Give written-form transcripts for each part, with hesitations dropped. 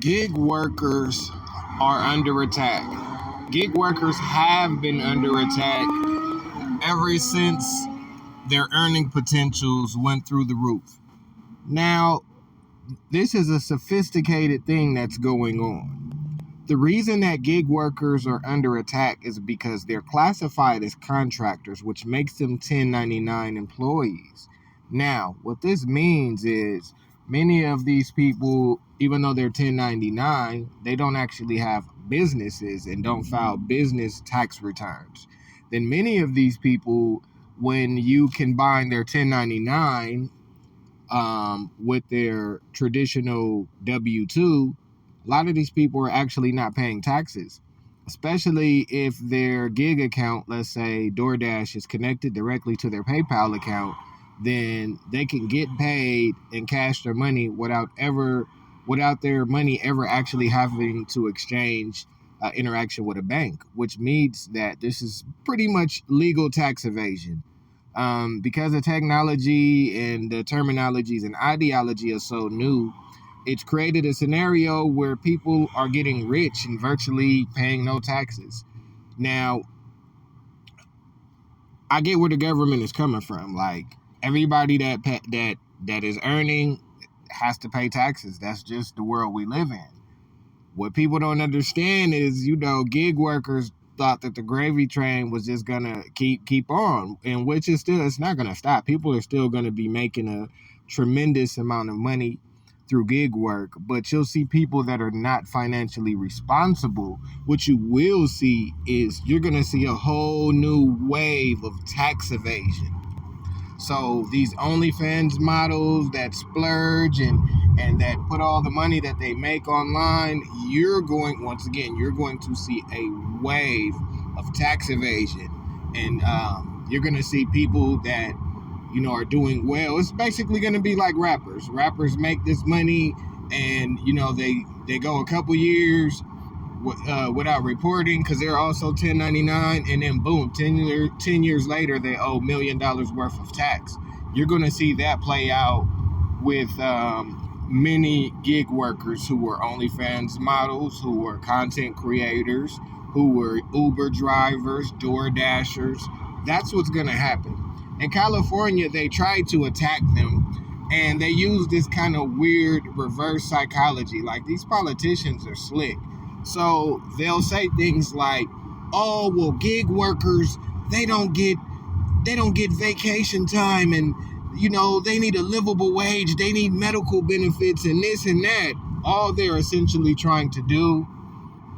Gig workers are under attack. Gig workers have been under attack ever since their earning potentials went through the roof. Now, this is a sophisticated thing that's going on. The reason that gig workers are under attack is because they're classified as contractors, which makes them 1099 employees. Now, what this means is many of these people, even though they're 1099, they don't actually have businesses and don't file business tax returns. Then many of these people, when you combine their 1099 with their traditional W-2, a lot of these people are actually not paying taxes, especially if their gig account, let's say DoorDash, is connected directly to their PayPal account. Then they can get paid and cash their money without their money ever actually having to exchange interaction with a bank, which means that this is pretty much legal tax evasion. Because the technology and the terminologies and ideology are so new, it's created a scenario where people are getting rich and virtually paying no taxes. Now, I get where the government is coming from. Like, everybody that is earning has to pay taxes. That's just the world we live in. What people don't understand is, gig workers thought that the gravy train was just gonna keep on, and which is still, it's not gonna stop. People are still gonna be making a tremendous amount of money through gig work, but you'll see people that are not financially responsible. What you will see is you're gonna see a whole new wave of tax evasion. So these OnlyFans models that splurge and that put all the money that they make online, you're going to see a wave of tax evasion. And you're going to see people that, are doing well. It's basically going to be like rappers. Rappers make this money and, they go a couple years without reporting because they're also 1099, and then boom, 10 years later they owe $1 million worth of tax. You're going to see that play out with many gig workers who were OnlyFans models, who were content creators, who were Uber drivers, Door Dashers. That's what's going to happen. In California, they tried to attack them, and they used this kind of weird reverse psychology. Like, these politicians are slick. So they'll say things like, "Oh, well, gig workers, they don't get vacation time, and they need a livable wage, they need medical benefits, and this and that." All they're essentially trying to do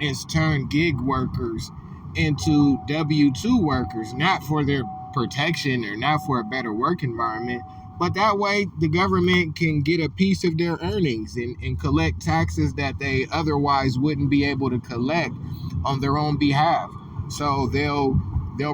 is turn gig workers into W-2 workers, not for their protection or not for a better work environment, but that way the government can get a piece of their earnings and collect taxes that they otherwise wouldn't be able to collect on their own behalf. So they'll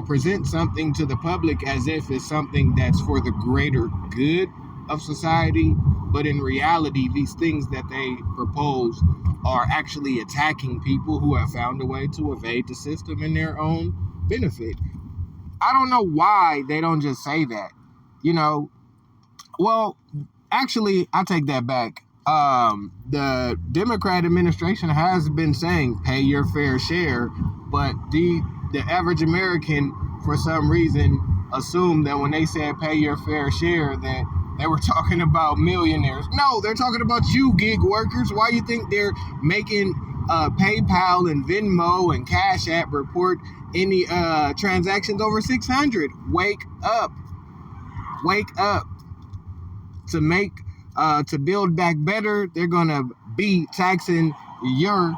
present something to the public as if it's something that's for the greater good of society, but in reality, these things that they propose are actually attacking people who have found a way to evade the system in their own benefit. I don't know why they don't just say that, Well, actually, I take that back. The Democrat administration has been saying pay your fair share, but the average American, for some reason, assumed that when they said pay your fair share, that they were talking about millionaires. No, they're talking about you, gig workers. Why you think they're making PayPal and Venmo and Cash App report any transactions over 600? Wake up. To build back better, they're gonna be taxing you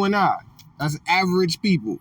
and I, as average people.